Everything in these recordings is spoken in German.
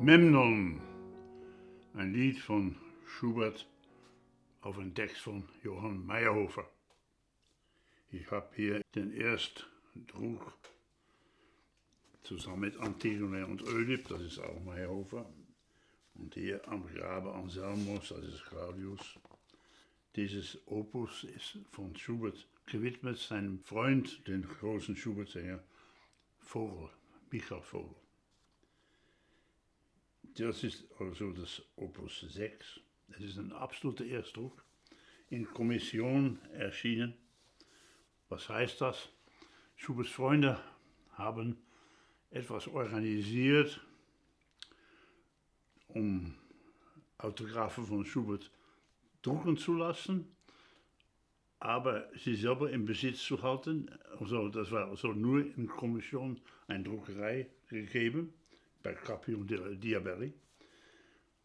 Memnon, ein Lied von Schubert auf einen Text von Johann Mayrhofer. Ich habe hier den Erstdruck zusammen mit Antigone und Oedipe, das ist auch Mayrhofer. Und hier am Grabe Anselmus, das ist Claudius. Dieses Opus ist von Schubert gewidmet seinem Freund, den großen Schubert-Sänger Vogel, Michael Vogel. Das ist also das Opus 6. Es ist ein absoluter Erstdruck, in Kommission erschienen. Was heißt das? Schuberts Freunde haben etwas organisiert, um Autographen von Schubert drucken zu lassen, aber sie selber in Besitz zu halten. Also das war also nur in Kommission eine Druckerei gegeben, bei Cappi und Diabelli.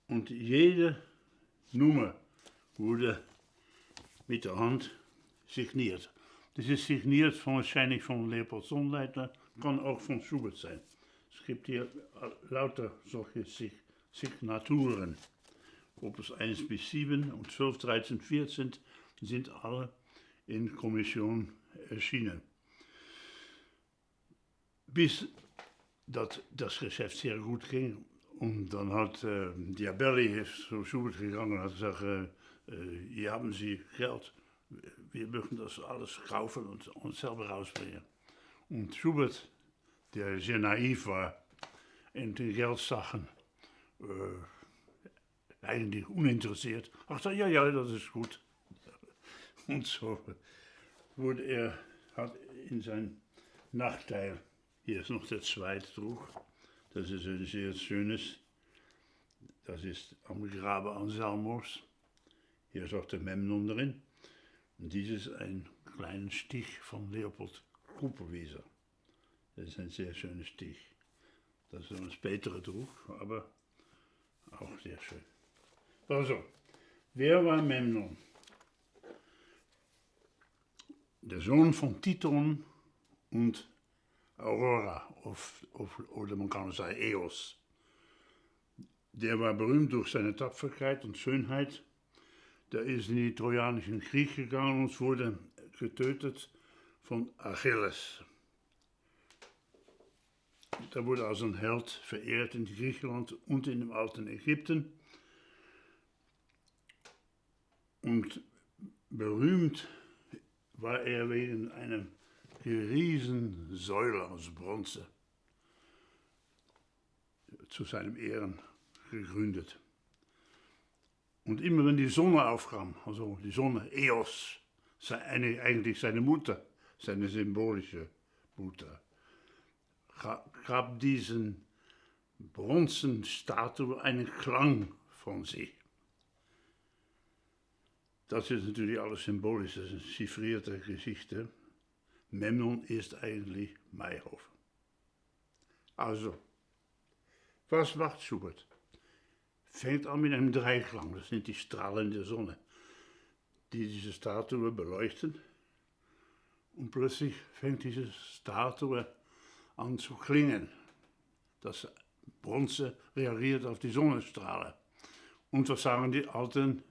Und jede Nummer wurde mit der Hand signiert. Das ist signiert wahrscheinlich von Leopold Sonnleitner, kann auch von Schubert sein. Es gibt hier lauter solche Signaturen. Opus 1 bis 7 und 12, 13, 14 sind alle in Kommission erschienen. Bis das Geschäft sehr gut ging. Und dann hat Diabelli zu Schubert gegangen und hat gesagt, hier haben Sie Geld, wir möchten das alles kaufen und uns selber rausbringen. Und Schubert, der sehr naiv war in den Geldsachen, eigentlich uninteressiert, hat gesagt, ja, das ist gut. Und so hat in sein Nachteil, hier ist noch der zweite Druck, das ist ein sehr schönes, das ist am Grabe Anselmus, hier ist auch der Memnon drin. Und dies ist ein kleiner Stich von Leopold Kupelwieser. Das ist ein sehr schöner Stich. Das ist ein späterer Druck, aber auch sehr schön. Also, wer war Memnon? Der Sohn von Titon und Aurora, oder man kann sagen Eos. Der war berühmt durch seine Tapferkeit und Schönheit. Der ist in den Trojanischen Krieg gegangen und wurde getötet von Achilles. Der wurde als ein Held verehrt in Griechenland und in dem alten Ägypten. Und berühmt war er wegen einer riesen Säule aus Bronze zu seinem Ehren gegründet. Und immer wenn die Sonne aufkam, also die Sonne, Eos, eigentlich seine Mutter, seine symbolische Mutter, gab diesen Bronzenstatue einen Klang von sich. Das ist natürlich alles symbolisch, das ist eine chiffrierte Geschichte. Memnon ist eigentlich Mayrhofer. Also, was macht Schubert? Fängt an mit einem Dreiklang, das sind die Strahlen der Sonne, die diese Statue beleuchten. Und plötzlich fängt diese Statue an zu klingen. Das Bronze reagiert auf die Sonnenstrahlen. Und was sagen die alten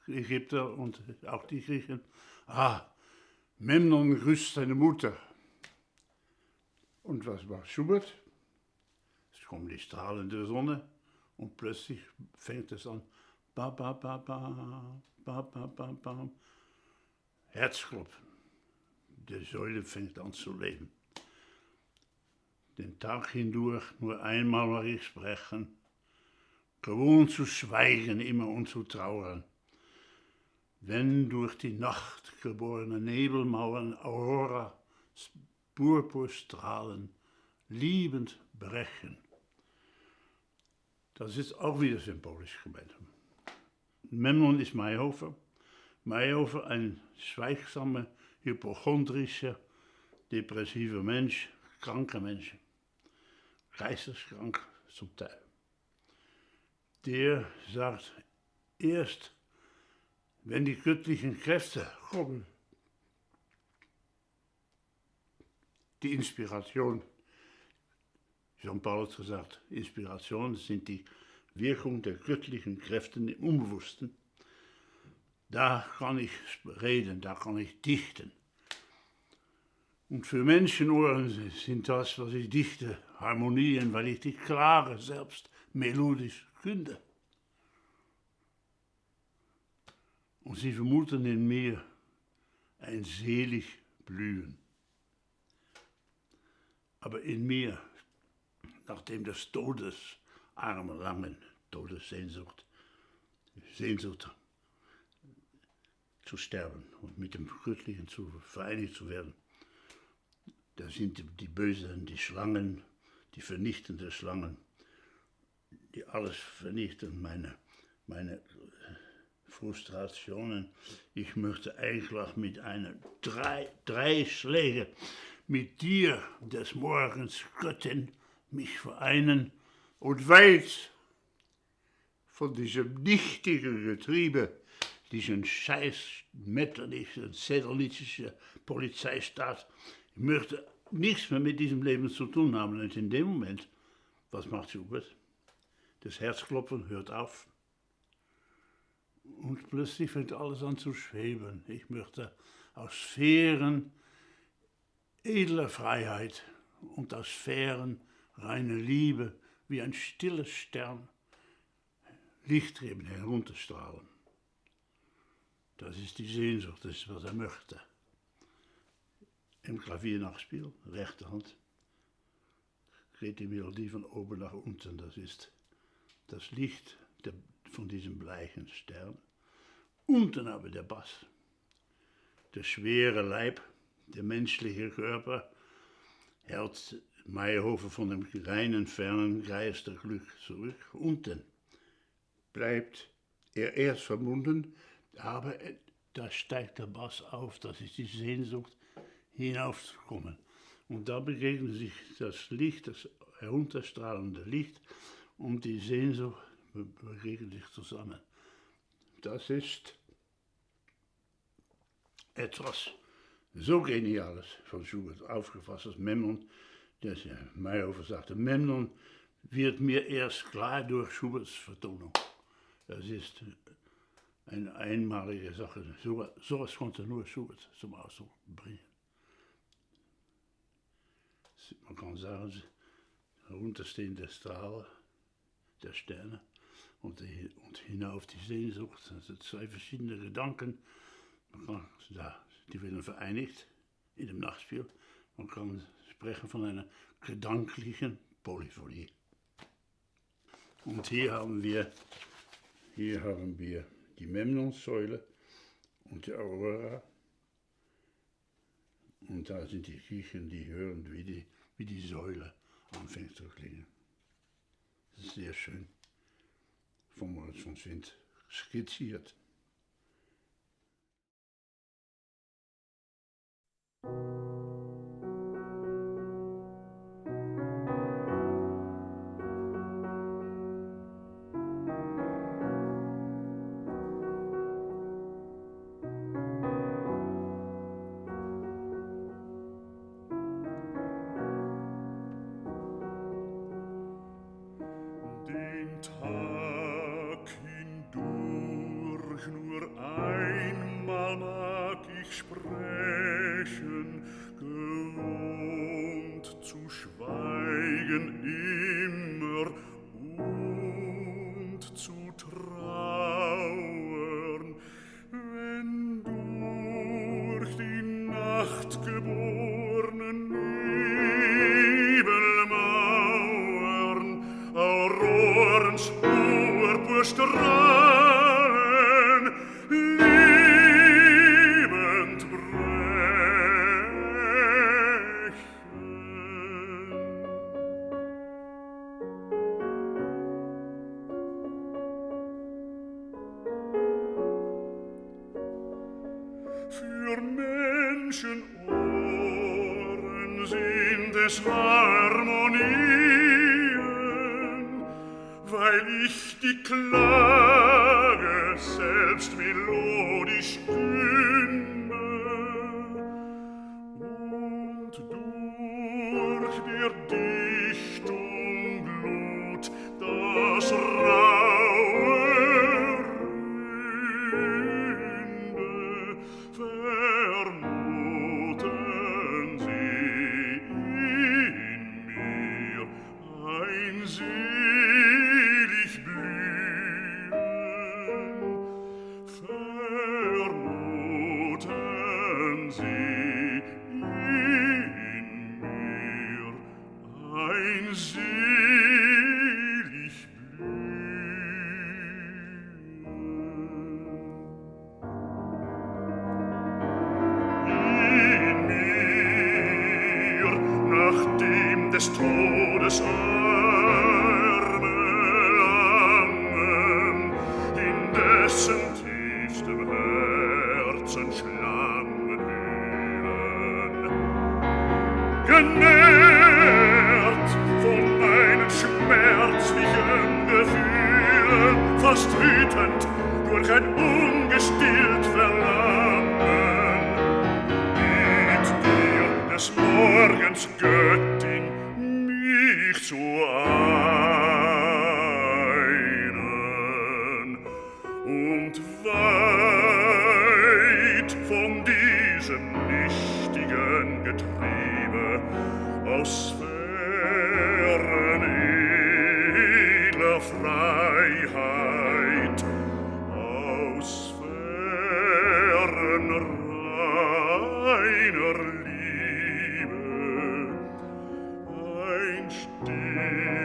Ägypter und auch die Griechen? Memnon grüßt seine Mutter. Und was macht Schubert? Es kommen die Strahlen der Sonne. Und plötzlich fängt es an, ba, ba, ba, ba, ba, ba, ba, ba. Herzklopfen. Die Säule fängt an zu leben. Den Tag hindurch nur einmal mag ich sprechen, gewohnt zu schweigen immer und zu trauern. Wenn durch die Nacht geborene Nebelmauern Aurora Purpurstrahlen liebend brechen. Das ist auch wieder symbolisch gemeint. Memnon ist Mayrhofer. Mayrhofer, ein schweigsamer, hypochondrischer, depressiver Mensch, kranker Mensch. Geisteskrank zum Teil. der sagt, erst wenn die göttlichen Kräfte kommen, die Inspiration, Jean Paul hat gesagt, Inspiration sind die Wirkung der göttlichen Kräfte im Unbewussten. Da kann ich reden, da kann ich dichten. Und für Menschenohren sind das, was ich dichte, Harmonien, weil ich die klare selbst melodisch finde. Und sie vermuten in mir ein selig Blühen. Aber in mir, nachdem des Todes armenlangen, Todessehnsucht, Sehnsucht zu sterben und mit dem Göttlichen vereinigt zu werden, da sind die Bösen, die Schlangen, die vernichtenden Schlangen, die alles vernichten, meine Frustrationen. Ich möchte eigentlich mit einer drei Schläge mit dir des Morgens, Göttin, mich vereinen und weit von diesem nichtigen Getriebe, diesen scheiß metterlichen, zettelnitischen Polizeistaat. Ich möchte nichts mehr mit diesem Leben zu tun haben. Und in dem Moment, was macht Schubert? Das Herzklopfen hört auf. Und plötzlich fängt alles an zu schweben. Ich möchte aus Sphären edler Freiheit und aus Sphären reine Liebe wie ein stiller Stern Licht geben, herunterstrahlen. Das ist die Sehnsucht, das ist, was er möchte. Im Klaviernachspiel, rechte Hand, geht die Melodie von oben nach unten. Das ist das Licht von diesem bleichen Stern. Unten aber der Bass. Der schwere Leib, der menschliche Körper, hält Meyerhofer von dem reinen, fernen Geisterglück zurück. Unten bleibt er erst verbunden, aber da steigt der Bass auf, das ist die Sehnsucht, hinaufzukommen. Und da begegnen sich das Licht, das herunterstrahlende Licht und die Sehnsucht begegnen sich zusammen. Das ist etwas so Geniales von Schubert, aufgefasst als Memnon. Meyerhofer sagte, Memnon wird mir erst klar durch Schuberts Vertonung. Das ist eine einmalige Sache. Sowas konnte nur Schubert zum Ausdruck bringen. Man kann sagen, herunterstehende Strahlen der Sterne und hinauf die Sehnsucht. Das sind zwei verschiedene Gedanken. Die werden vereinigt in dem Nachtspiel. Man kann sprechen von einer gedanklichen Polyphonie. Und hier haben wir die Memnonsäule und die Aurora. Und da sind die Griechen, die hören, wie die Säule anfängt zu klingen. Das ist sehr schön von Moritz von Swint skizziert. Für Menschenohren sind es Harmonien, weil weil ich die Klage selbst melodisch künde und durch der Dichtung Glut das raue Ründe vermuten sie in mir ein selig Blühen, vermuten sie in mir ein selig in mir, nachdem des Todes Arme langen, in dessen tiefstem Herzen Schlangen wühlen. Genährt von meinen schmerzlichen Gefühlen, fast wütend durch ein ungestillt Verlangen, mit dir des Morgens Göttin mich zu einen und weit von diesem nichtigen Getriebe aus Sphären edler Freiheit, aus Sphären reiner Liebe, ein Stille